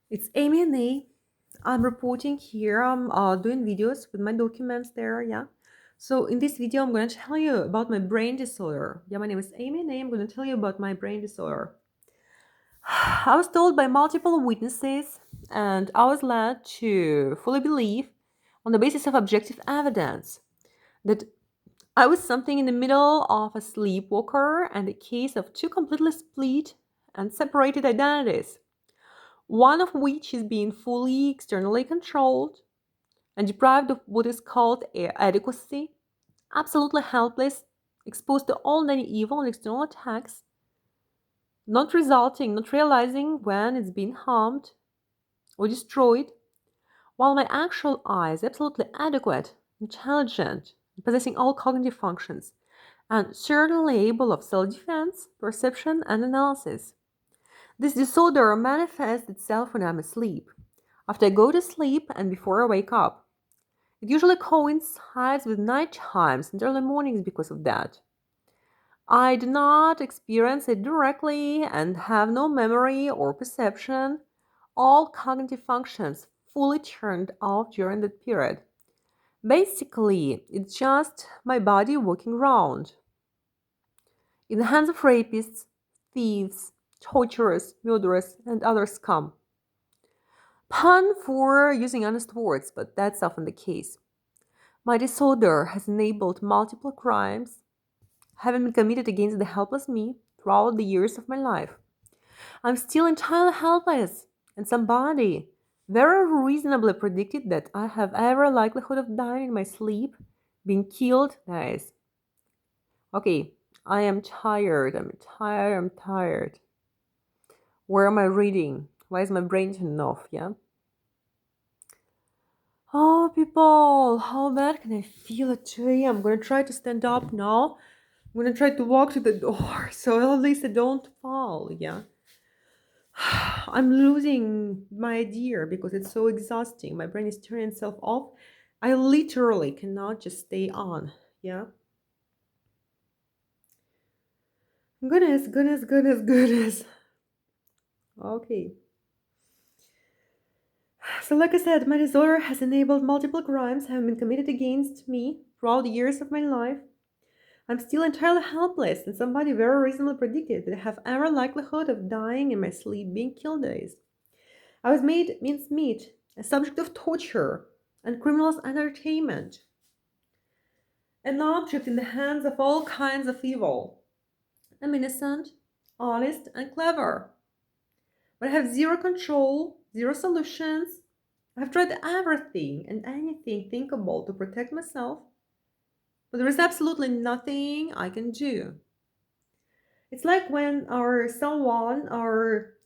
It's Amy and A. I'm reporting here. I'm doing videos with my documents there. Yeah. So in this video, I'm going to tell you about my brain disorder. Yeah, my name is Amy and A. I'm going to tell you about my brain disorder. I was told by multiple witnesses, and I was led to fully believe, on the basis of objective evidence, that I was something in the middle of a sleepwalker and a case of two completely split and separated identities, one of which is being fully externally controlled and deprived of what is called adequacy, absolutely helpless, exposed to all any evil and external attacks, not realizing when it's been harmed or destroyed, while my actual I is absolutely adequate, intelligent, possessing all cognitive functions, and certainly able of self-defense, perception, and analysis. This disorder manifests itself when I'm asleep, after I go to sleep and before I wake up. It usually coincides with night times and early mornings because of that. I do not experience it directly and have no memory or perception, all cognitive functions fully turned off during that period. Basically, it's just my body walking around in the hands of rapists, thieves, torturers, murderers, and other scum. Pun for using honest words, but that's often the case. My disorder has enabled multiple crimes, having been committed against the helpless me throughout the years of my life. I'm still entirely helpless, and somebody very reasonably predicted that I have every likelihood of dying in my sleep, being killed, guys. Okay, I am tired, I'm tired. Where am I reading? Why is my brain turned off, yeah? Oh, people, how bad can I feel at 2 a.m.? I'm gonna try to stand up now. I'm gonna try to walk to the door so at least I don't fall, yeah? I'm losing my idea because it's so exhausting. My brain is turning itself off. I literally cannot just stay on, yeah? Goodness. Okay. So, like I said, my disorder has enabled multiple crimes having been committed against me throughout the years of my life. I'm still entirely helpless, and somebody very reasonably predicted that I have every likelihood of dying in my sleep, being killed days. I was made mincemeat, a subject of torture and criminals' entertainment, an object in the hands of all kinds of evil. I'm innocent, honest, and clever, but I have zero control, zero solutions. I've tried everything and anything thinkable to protect myself, but there is absolutely nothing I can do. It's like when someone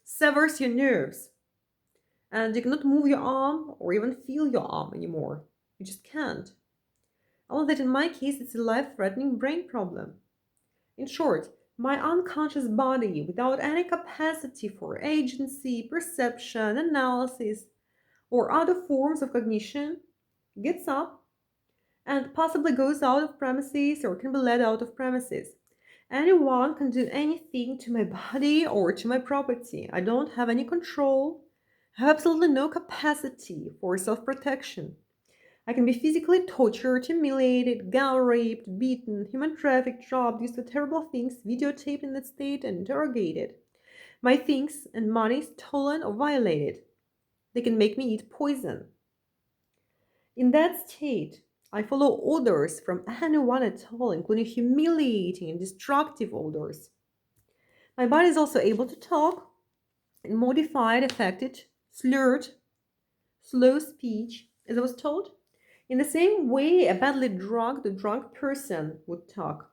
severs your nerves and you cannot move your arm or even feel your arm anymore. You just can't. Only that in my case, it's a life-threatening brain problem. In short, my unconscious body, without any capacity for agency, perception, analysis, or other forms of cognition, gets up and possibly goes out of premises or can be led out of premises. Anyone can do anything to my body or to my property. I don't have any control. I have absolutely no capacity for self protection. I can be physically tortured, humiliated, gang raped, beaten, human trafficked, robbed, used for terrible things, videotaped in that state, and interrogated. My things and money stolen or violated. They can make me eat poison. In that state, I follow orders from anyone at all, including humiliating and destructive orders. My body is also able to talk in modified, affected, slurred, slow speech, as I was told, in the same way a badly drugged or drunk person would talk.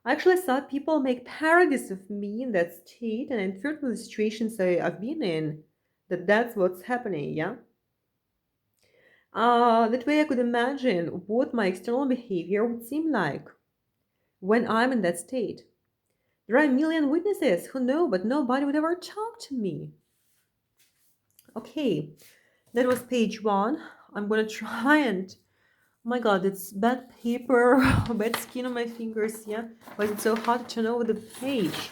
I actually saw people make parodies of me in that state, and I inferred with the situations I've been in that that's what's happening, yeah? That way I could imagine what my external behavior would seem like when I'm in that state. There are a million witnesses who know, but nobody would ever talk to me. Okay, that was page one. I'm gonna try and oh my god, it's bad paper, bad skin on my fingers, yeah? Why is it so hard to turn over the page?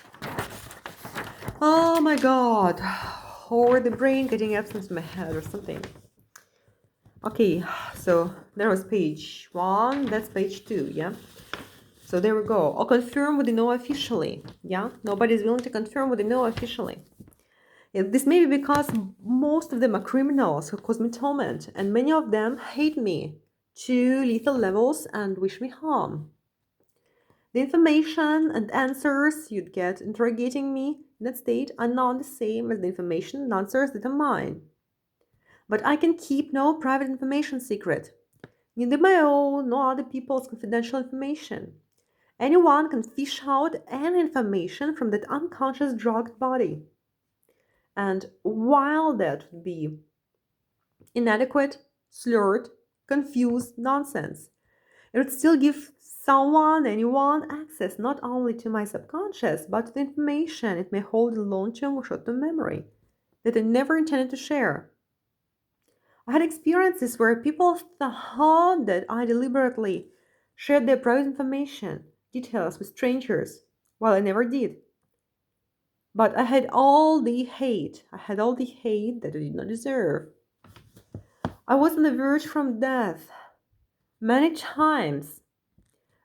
Oh my god. or the brain getting absent in my head or something. Okay, so there was page 1, that's page 2, yeah? So there we go. I'll confirm what they know officially, yeah? Nobody's willing to confirm what they know officially. Yeah, this may be because most of them are criminals who cause me torment, and many of them hate me to lethal levels and wish me harm. The information and answers you'd get interrogating me in that state are not the same as the information and answers that are mine. But I can keep no private information secret, neither my own nor other people's confidential information. Anyone can fish out any information from that unconscious drugged body. And while that would be inadequate, slurred, confused nonsense, it would still give anyone, access not only to my subconscious, but to the information it may hold in long-term or short-term memory that I never intended to share. I had experiences where people thought that I deliberately shared their private information, details with strangers, while I never did. But I had all the hate. That I did not deserve. I was on the verge from death many times,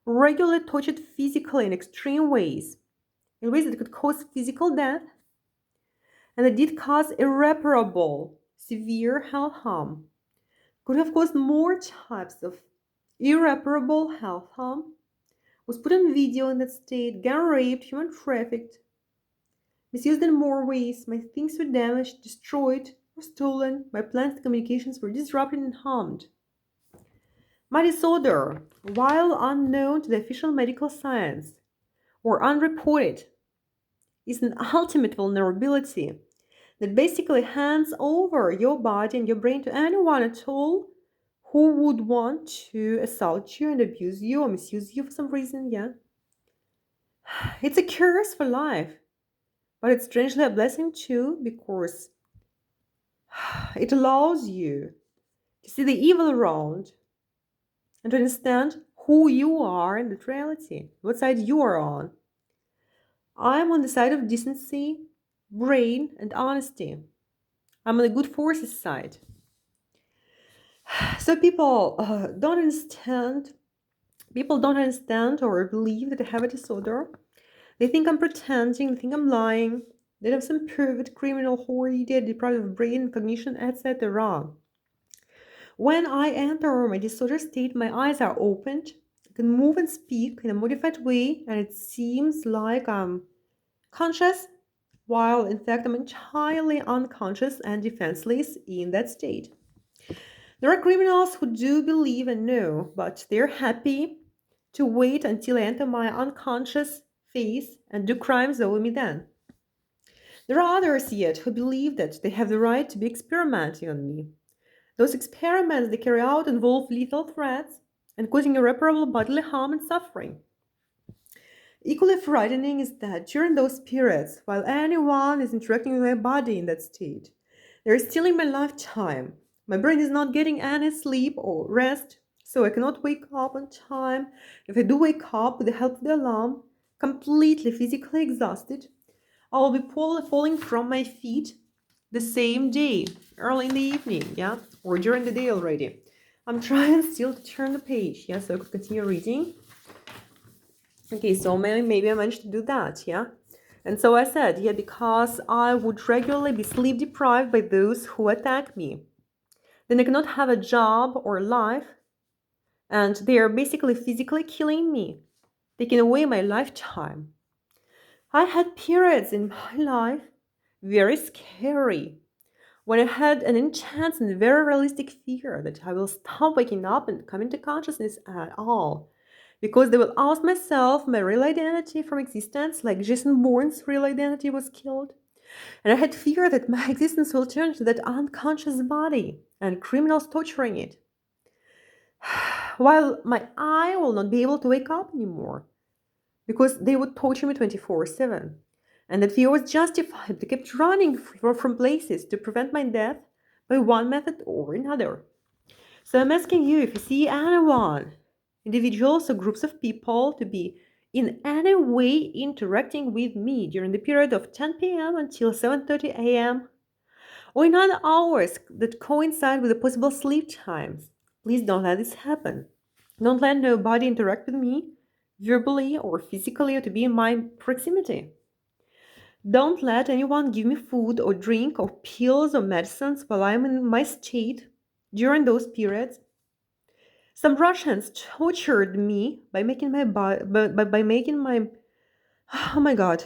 regularly tortured physically in extreme ways, in ways that could cause physical death, and it did cause irreparable, severe health harm. Could have caused more types of irreparable health harm. Was put on video in that state, gang raped, human trafficked, misused in more ways. My things were damaged, destroyed, or stolen. My plans and communications were disrupted and harmed. My disorder, while unknown to the official medical science or unreported, is an ultimate vulnerability that basically hands over your body and your brain to anyone at all who would want to assault you and abuse you or misuse you for some reason, yeah? It's a curse for life, but it's strangely a blessing too because it allows you to see the evil around and to understand who you are in that reality, what side you are on. I'm on the side of decency, brain, and honesty. I'm on the good forces side. So don't understand. People don't understand or believe that I have a disorder. They think I'm pretending. They think I'm lying. That I'm some pervert, criminal, horrid, deprived of brain, cognition, etc. When I enter my disorder state, my eyes are opened. I can move and speak in a modified way, and it seems like I'm conscious, while in fact I'm entirely unconscious and defenseless in that state. There are criminals who do believe and know, but they're happy to wait until I enter my unconscious phase and do crimes over me then. There are others yet who believe that they have the right to be experimenting on me. Those experiments they carry out involve lethal threats and causing irreparable bodily harm and suffering. Equally frightening is that during those periods, while anyone is interacting with my body in that state, they're stealing my lifetime. My brain is not getting any sleep or rest, so I cannot wake up on time. If I do wake up with the help of the alarm, completely physically exhausted, I will be falling from my feet the same day, early in the evening, yeah, or during the day already. I'm trying still to turn the page, yeah, so I could continue reading. Okay, so maybe I managed to do that, yeah. And so I said, yeah, because I would regularly be sleep deprived by those who attack me. Then I cannot have a job or life, and they are basically physically killing me, taking away my lifetime. I had periods in my life, very scary, when I had an intense and very realistic fear that I will stop waking up and come into consciousness at all. Because they will oust myself, my real identity from existence, like Jason Bourne's real identity was killed. And I had fear that my existence will turn to that unconscious body and criminals torturing it. While my eye will not be able to wake up anymore because they would torture me 24/7. And that fear was justified. They kept running from places to prevent my death by one method or another. So I'm asking you if you see anyone, individuals or groups of people, to be in any way interacting with me during the period of 10 p.m. until 7:30 a.m., or in other hours that coincide with the possible sleep times. Please don't let this happen. Don't let nobody interact with me, verbally or physically, or to be in my proximity. Don't let anyone give me food or drink or pills or medicines while I'm in my state during those periods. Some Russians tortured me by making my by making my oh my god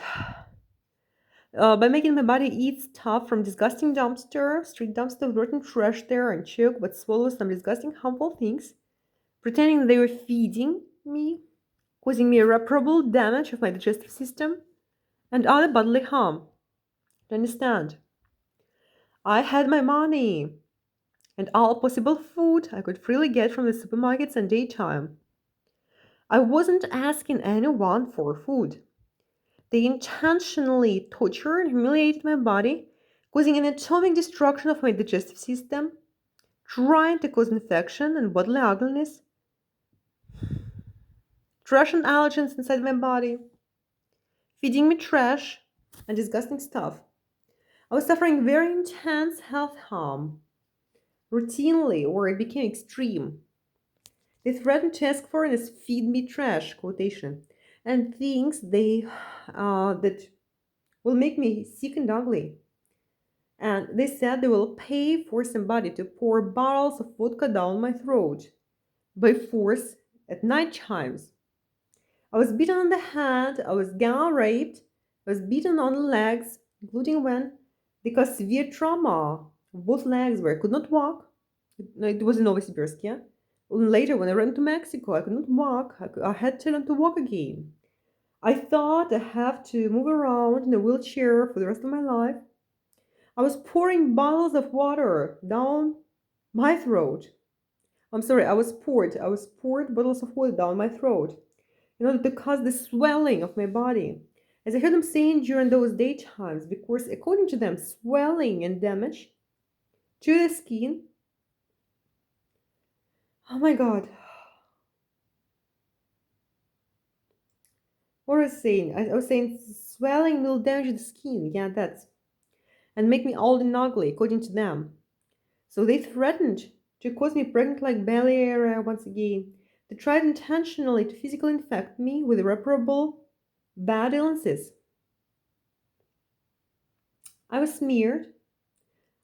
by making my body eat stuff from disgusting dumpster, street dumpster, rotten trash there, and choke but swallow some disgusting harmful things, pretending they were feeding me, causing me irreparable damage of my digestive system and other bodily harm. Do you understand? I had my money and all possible food I could freely get from the supermarkets and daytime. I wasn't asking anyone for food. They intentionally tortured and humiliated my body, causing an atomic destruction of my digestive system, trying to cause infection and bodily ugliness, trash and allergens inside my body, feeding me trash and disgusting stuff. I was suffering very intense health harm, routinely, where it became extreme. They threatened to ask for this "feed me trash" quotation, and things that will make me sick and ugly. And they said they will pay for somebody to pour bottles of vodka down my throat by force at night times. I was beaten on the head, I was gang raped, I was beaten on the legs, including when they caused severe trauma of both legs where I could not walk. It was in Novosibirsk, yeah? Later, when I ran to Mexico, I could not walk. I had to learn to walk again. I thought I have to move around in a wheelchair for the rest of my life. I was pouring bottles of water down my throat. I was poured bottles of water down my throat in order to cause the swelling of my body. As I heard them saying during those daytimes, because according to them, swelling and damage to the skin. Oh my god. What was I saying? I was saying swelling will damage the skin. Yeah, that's. And make me old and ugly, according to them. So they threatened to cause me pregnant like belly area once again. They tried intentionally to physically infect me with irreparable bad illnesses. I was smeared.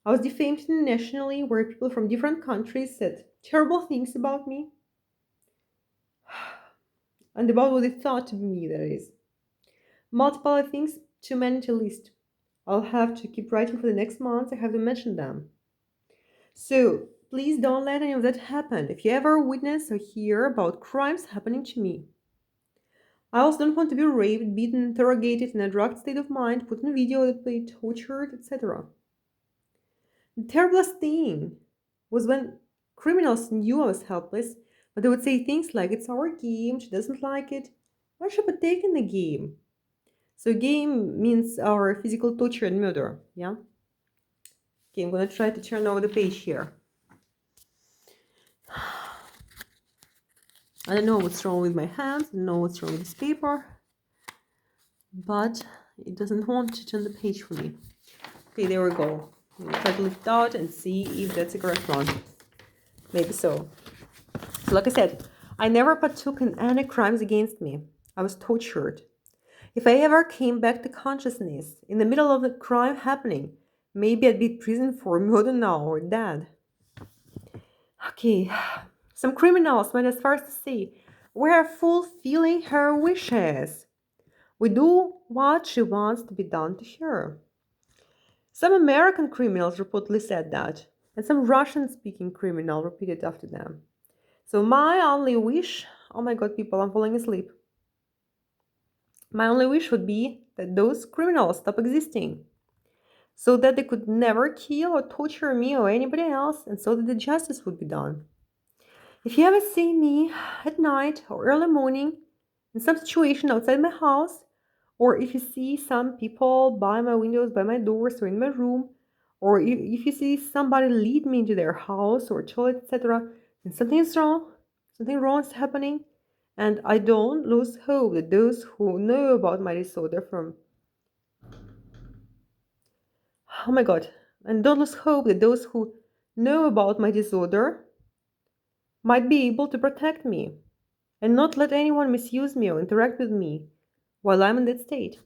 I was defamed internationally, where people from different countries said terrible things about me and about what they thought to be me, that is. Multiple things, too many to list. I'll have to keep writing for the next month. I have to mention them. So please don't let any of that happen. If you ever witness or hear about crimes happening to me, I also don't want to be raped, beaten, interrogated in a drugged state of mind, put in video that be tortured, etc. The terriblest thing was when criminals knew I was helpless, but they would say things like, "It's our game, she doesn't like it." Why should I partake in the game? So game means our physical torture and murder, yeah? Okay, I'm gonna try to turn over the page here. I don't know what's wrong with my hands, I don't know what's wrong with this paper, but it doesn't want to turn the page for me. Okay, there we go. I'll try to lift it out and see if that's the correct one. Maybe so. So like I said, I never partook in any crimes against me. I was tortured. If I ever came back to consciousness in the middle of the crime happening, maybe I'd be in prison for murder now or dead. Okay, some criminals went as far as to say, "We're fulfilling her wishes. We do what she wants to be done to her." Some American criminals reportedly said that, and some Russian-speaking criminal repeated after them. So my only wish, oh my god, people, I'm falling asleep. My only wish would be that those criminals stop existing, so that they could never kill or torture me or anybody else, and so that the justice would be done. If you ever see me at night or early morning in some situation outside my house, or if you see some people by my windows, by my doors, or in my room, or if you see somebody lead me into their house or toilet, etc., then something is wrong, something wrong is happening, and I don't lose hope that those who know about my disorder from, oh my god, and don't lose hope that those who know about my disorder might be able to protect me and not let anyone misuse me or interact with me while I'm in that state.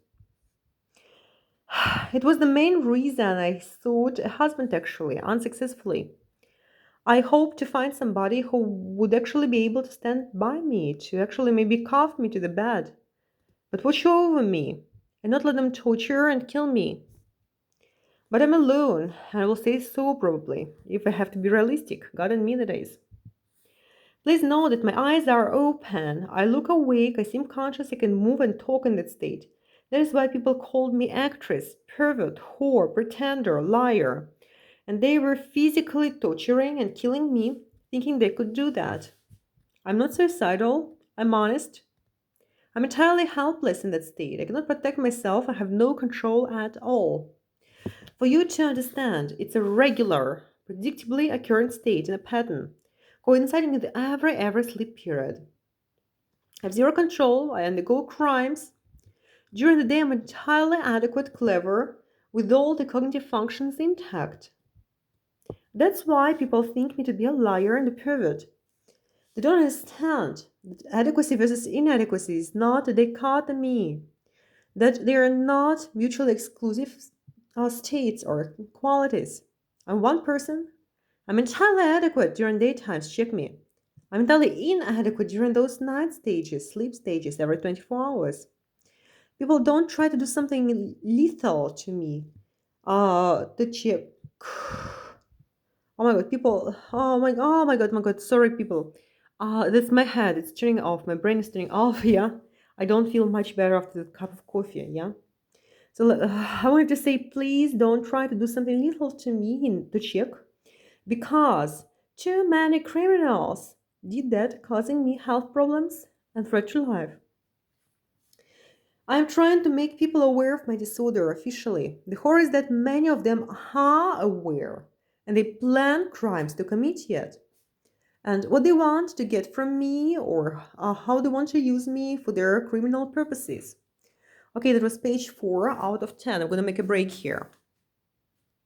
It was the main reason I sought a husband actually, unsuccessfully. I hoped to find somebody who would actually be able to stand by me, to actually maybe cuff me to the bed, but watch over me and not let them torture and kill me. But I'm alone, and I will say so probably, if I have to be realistic. God and me that is. Please know that my eyes are open. I look awake, I seem conscious, I can move and talk in that state. That is why people called me actress, pervert, whore, pretender, liar. And they were physically torturing and killing me, thinking they could do that. I'm not suicidal, I'm honest. I'm entirely helpless in that state. I cannot protect myself, I have no control at all. For you to understand, it's a regular, predictably occurring state in a pattern, coinciding with every sleep period. I have zero control, I undergo crimes. During the day, I'm entirely adequate, clever, with all the cognitive functions intact. That's why people think me to be a liar and a pervert. They don't understand that adequacy versus inadequacy is not a dichotomy, that they are not mutually exclusive states or qualities. I'm one person. I'm entirely adequate during daytimes, check me. I'm entirely inadequate during those night stages, sleep stages, every 24 hours. People don't try to do something lethal to me. The chip. Oh my god, people. My god. Sorry, people. That's my head. It's turning off. My brain is turning off. Yeah. I don't feel much better after the cup of coffee. Yeah. So I wanted to say, please don't try to do something lethal to me in the check, because too many criminals did that, causing me health problems and threat to life. I'm trying to make people aware of my disorder officially. The horror is that many of them are aware and they plan crimes to commit yet. And what they want to get from me, or how they want to use me for their criminal purposes. Okay, that was page 4 out of 10. I'm going to make a break here.